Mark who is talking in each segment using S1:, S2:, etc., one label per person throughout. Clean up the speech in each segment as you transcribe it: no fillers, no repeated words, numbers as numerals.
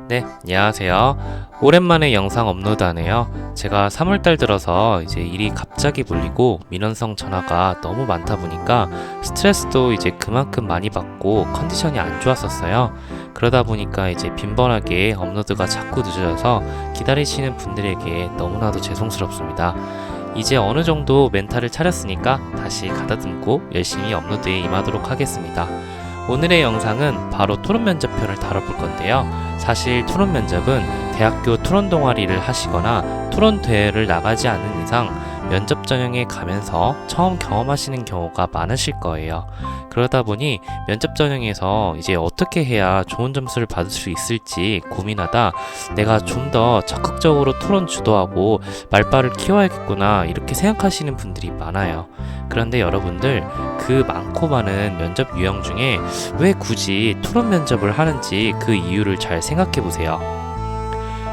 S1: 네, 안녕하세요. 오랜만에 영상 업로드하네요. 제가 3월달 들어서 이제 일이 갑자기 몰리고 민원성 전화가 너무 많다 보니까 스트레스도 이제 그만큼 많이 받고 컨디션이 안 좋았었어요. 그러다 보니까 이제 빈번하게 업로드가 자꾸 늦어져서 기다리시는 분들에게 너무나도 죄송스럽습니다. 이제 어느 정도 멘탈을 차렸으니까 다시 가다듬고 열심히 업로드에 임하도록 하겠습니다. 오늘의 영상은 바로 토론 면접편을 다뤄볼 건데요. 사실 토론 면접은 대학교 토론 동아리를 하시거나 토론 대회를 나가지 않는 이상 면접 전형에 가면서 처음 경험하시는 경우가 많으실 거예요. 그러다 보니 면접 전형에서 이제 어떻게 해야 좋은 점수를 받을 수 있을지 고민하다 내가 좀 더 적극적으로 토론 주도하고 말빨을 키워야겠구나 이렇게 생각하시는 분들이 많아요. 그런데 여러분들 그 많고 많은 면접 유형 중에 왜 굳이 토론 면접을 하는지 그 이유를 잘 생각해 보세요.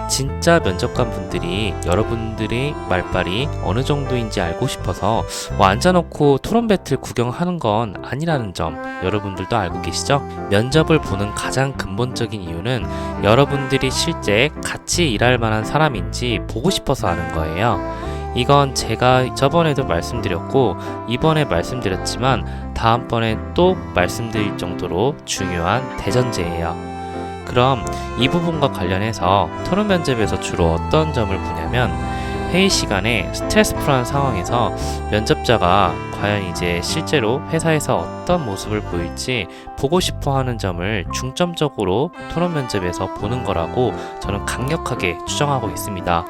S1: 진짜 면접관 분들이 여러분들의 말빨이 어느 정도인지 알고 싶어서 앉아놓고 토론 배틀 구경하는 건 아니라는 점 여러분들도 알고 계시죠? 면접을 보는 가장 근본적인 이유는 여러분들이 실제 같이 일할 만한 사람인지 보고 싶어서 하는 거예요. 이건 제가 저번에도 말씀드렸고 이번에 말씀드렸지만 다음번에 또 말씀드릴 정도로 중요한 대전제예요. 그럼 이 부분과 관련해서 토론 면접에서 주로 어떤 점을 보냐면 회의 시간에 스트레스풀한 상황에서 면접자가 과연 이제 실제로 회사에서 어떤 모습을 보일지 보고 싶어 하는 점을 중점적으로 토론 면접에서 보는 거라고 저는 강력하게 추정하고 있습니다.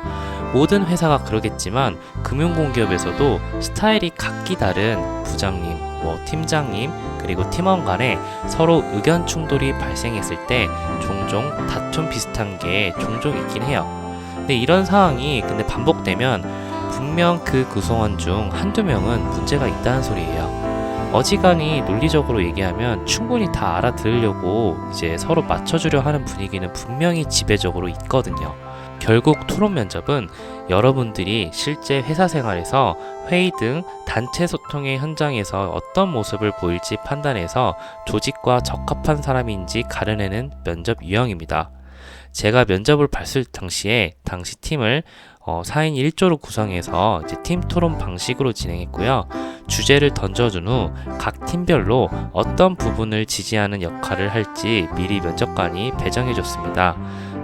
S1: 모든 회사가 그러겠지만 금융공기업에서도 스타일이 각기 다른 부장님, 팀장님, 그리고 팀원 간에 서로 의견 충돌이 발생했을 때 종종 다툼 비슷한 게 종종 있긴 해요. 근데 이런 상황이 반복되면 분명 그 구성원 중 한두 명은 문제가 있다는 소리예요. 어지간히 논리적으로 얘기하면 충분히 다 알아들으려고 이제 서로 맞춰주려 하는 분위기는 분명히 지배적으로 있거든요. 결국 토론 면접은 여러분들이 실제 회사 생활에서 회의 등 단체 소통의 현장에서 어떤 모습을 보일지 판단해서 조직과 적합한 사람인지 가려내는 면접 유형입니다. 제가 면접을 봤을 당시 팀을 4인 1조로 구성해서 이제 팀 토론 방식으로 진행했고요. 주제를 던져준 후 각 팀별로 어떤 부분을 지지하는 역할을 할지 미리 면접관이 배정해줬습니다.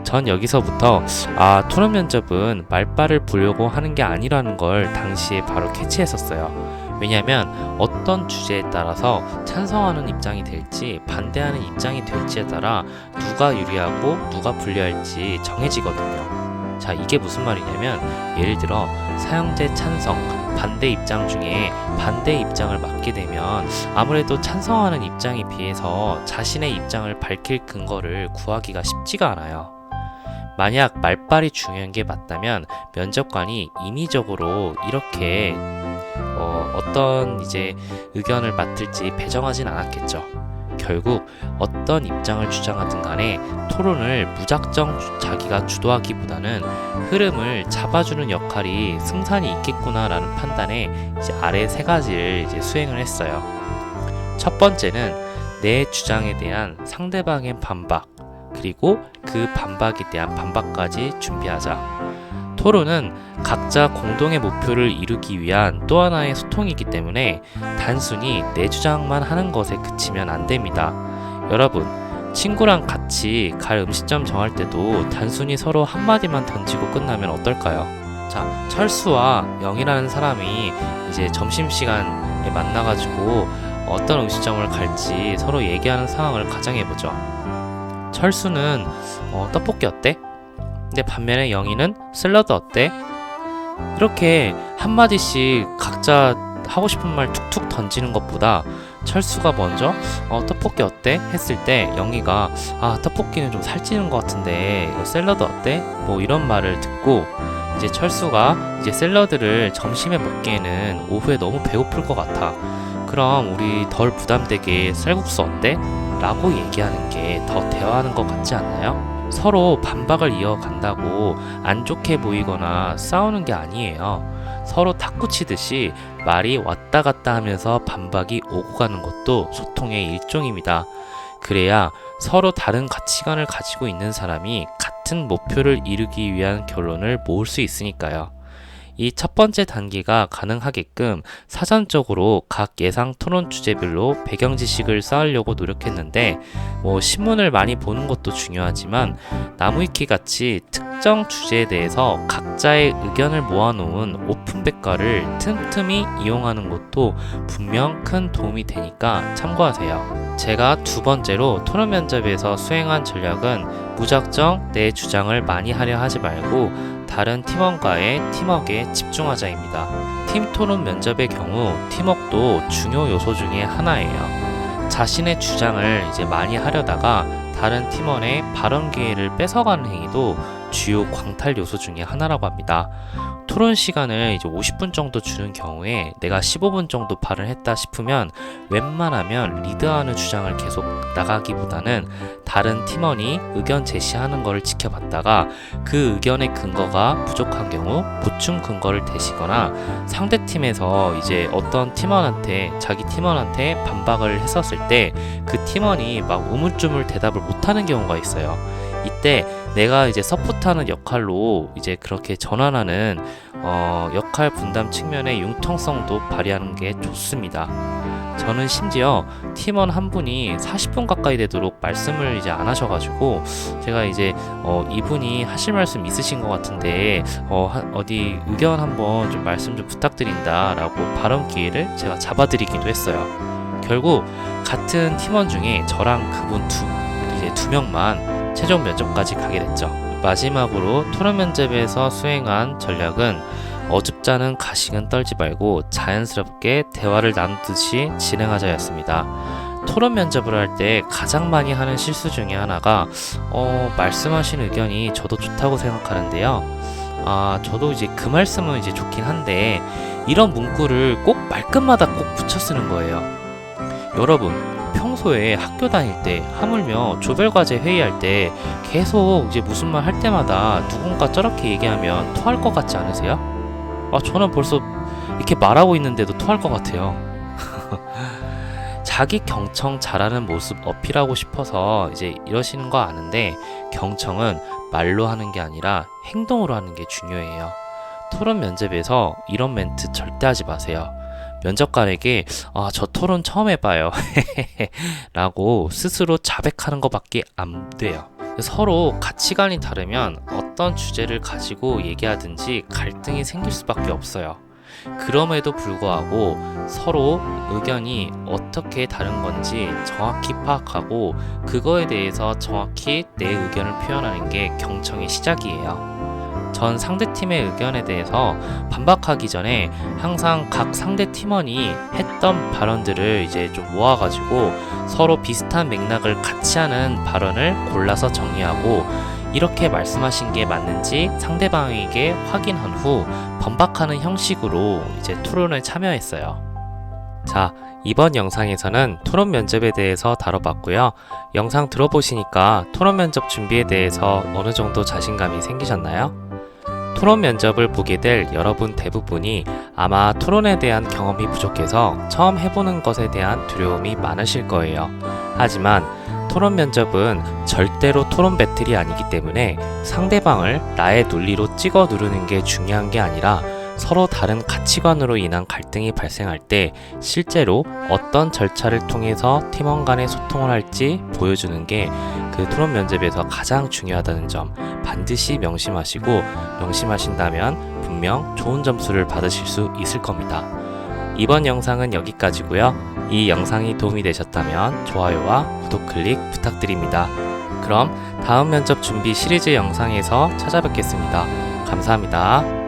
S1: 전 여기서부터 토론 면접은 말빨을 보려고 하는 게 아니라는 걸 당시에 바로 캐치했었어요. 왜냐하면 어떤 주제에 따라서 찬성하는 입장이 될지 반대하는 입장이 될지에 따라 누가 유리하고 누가 불리할지 정해지거든요. 자, 이게 무슨 말이냐면 예를 들어 사형제 찬성, 반대 입장 중에 반대 입장을 맡게 되면 아무래도 찬성하는 입장에 비해서 자신의 입장을 밝힐 근거를 구하기가 쉽지가 않아요. 만약 말빨이 중요한 게 맞다면 면접관이 인위적으로 이렇게 어떤 이제 의견을 맡을지 배정하진 않았겠죠. 결국 어떤 입장을 주장하든 간에 토론을 무작정 자기가 주도하기보다는 흐름을 잡아주는 역할이 승산이 있겠구나라는 판단에 이제 아래 세 가지를 이제 수행을 했어요. 첫 번째는 내 주장에 대한 상대방의 반박, 그리고 그 반박에 대한 반박까지 준비하자. 토론은 각자 공동의 목표를 이루기 위한 또 하나의 소통이기 때문에 단순히 내 주장만 하는 것에 그치면 안 됩니다. 여러분, 친구랑 같이 갈 음식점 정할 때도 단순히 서로 한마디만 던지고 끝나면 어떨까요? 자, 철수와 영이라는 사람이 이제 점심시간에 만나가지고 어떤 음식점을 갈지 서로 얘기하는 상황을 가정해보죠. 철수는 떡볶이 어때? 근데 반면에 영희는 샐러드 어때? 이렇게 한마디씩 각자 하고 싶은 말 툭툭 던지는 것보다 철수가 먼저 떡볶이 어때? 했을 때 영희가 떡볶이는 좀 살찌는 것 같은데 샐러드 어때? 이런 말을 듣고 이제 철수가 이제 샐러드를 점심에 먹기에는 오후에 너무 배고플 것 같아. 그럼 우리 덜 부담되게 쌀국수 어때? 라고 얘기하는 게 더 대화하는 것 같지 않나요? 서로 반박을 이어간다고 안 좋게 보이거나 싸우는 게 아니에요. 서로 탁구 치듯이 말이 왔다 갔다 하면서 반박이 오고 가는 것도 소통의 일종입니다. 그래야 서로 다른 가치관을 가지고 있는 사람이 같은 같은 목표를 이루기 위한 결론을 모을 수 있으니까요. 이 첫 번째 단계가 가능하게끔 사전적으로 각 예상 토론 주제별로 배경 지식을 쌓으려고 노력했는데, 신문을 많이 보는 것도 중요하지만 나무위키 같이 특정 주제에 대해서 각자의 의견을 모아놓은 오픈백과를 틈틈이 이용하는 것도 분명 큰 도움이 되니까 참고하세요. 제가 두 번째로 토론 면접에서 수행한 전략은 무작정 내 주장을 많이 하려 하지 말고 다른 팀원과의 팀워크에 집중하자입니다. 팀 토론 면접의 경우 팀워크도 중요 요소 중에 하나예요. 자신의 주장을 많이 하려다가 다른 팀원의 발언 기회를 뺏어가는 행위도 주요 광탈 요소 중에 하나라고 합니다. 토론 시간을 50분 정도 주는 경우에 내가 15분 정도 발언했다 싶으면 웬만하면 리드하는 주장을 계속 나가기보다는 다른 팀원이 의견 제시하는 것을 지켜봤다가 그 의견의 근거가 부족한 경우 보충 근거를 대시거나 상대팀에서 어떤 팀원한테 자기 팀원한테 반박을 했었을 때 그 팀원이 막 우물쭈물 대답을 못하는 경우가 있어요. 이때 내가 서포트하는 역할로 그렇게 전환하는 역할 분담 측면의 융통성도 발휘하는 게 좋습니다. 저는 심지어 팀원 한 분이 40분 가까이 되도록 말씀을 안 하셔가지고 제가 이분이 하실 말씀 있으신 것 같은데 어디 의견 한번 좀 말씀 좀 부탁드린다라고 발언 기회를 제가 잡아드리기도 했어요. 결국 같은 팀원 중에 저랑 그분 두 명만 최종 면접까지 가게 됐죠. 마지막으로 토론 면접에서 수행한 전략은 어줍잖은 가식은 떨지 말고 자연스럽게 대화를 나누듯이 진행하자였습니다. 토론 면접을 할 때 가장 많이 하는 실수 중에 하나가 말씀하신 의견이 저도 좋다고 생각하는데요. 저도 그 말씀은 좋긴 한데 이런 문구를 꼭 말끝마다 꼭 붙여 쓰는 거예요. 여러분, 평소에 학교 다닐 때 하물며 조별과제 회의할 때 계속 무슨 말 할 때마다 누군가 저렇게 얘기하면 토할 것 같지 않으세요? 저는 벌써 이렇게 말하고 있는데도 토할 것 같아요. 자기 경청 잘하는 모습 어필하고 싶어서 이러시는 거 아는데, 경청은 말로 하는 게 아니라 행동으로 하는 게 중요해요. 토론 면접에서 이런 멘트 절대 하지 마세요. 면접관에게 저 토론 처음 해봐요 라고 스스로 자백하는 것밖에 안 돼요. 서로 가치관이 다르면 어떤 주제를 가지고 얘기하든지 갈등이 생길 수밖에 없어요. 그럼에도 불구하고 서로 의견이 어떻게 다른 건지 정확히 파악하고 그거에 대해서 정확히 내 의견을 표현하는 게 경청의 시작이에요. 전 상대팀의 의견에 대해서 반박하기 전에 항상 각 상대 팀원이 했던 발언들을 좀 모아가지고 서로 비슷한 맥락을 같이 하는 발언을 골라서 정리하고, 이렇게 말씀하신 게 맞는지 상대방에게 확인한 후 반박하는 형식으로 토론에 참여했어요. 자, 이번 영상에서는 토론 면접에 대해서 다뤄봤고요. 영상 들어보시니까 토론 면접 준비에 대해서 어느 정도 자신감이 생기셨나요? 토론 면접을 보게 될 여러분 대부분이 아마 토론에 대한 경험이 부족해서 처음 해보는 것에 대한 두려움이 많으실 거예요. 하지만 토론 면접은 절대로 토론 배틀이 아니기 때문에 상대방을 나의 논리로 찍어 누르는 게 중요한 게 아니라 서로 다른 가치관으로 인한 갈등이 발생할 때 실제로 어떤 절차를 통해서 팀원 간의 소통을 할지 보여주는 게 그 토론 면접에서 가장 중요하다는 점 반드시 명심하신다면 분명 좋은 점수를 받으실 수 있을 겁니다. 이번 영상은 여기까지고요. 이 영상이 도움이 되셨다면 좋아요와 구독 클릭 부탁드립니다. 그럼 다음 면접 준비 시리즈 영상에서 찾아뵙겠습니다. 감사합니다.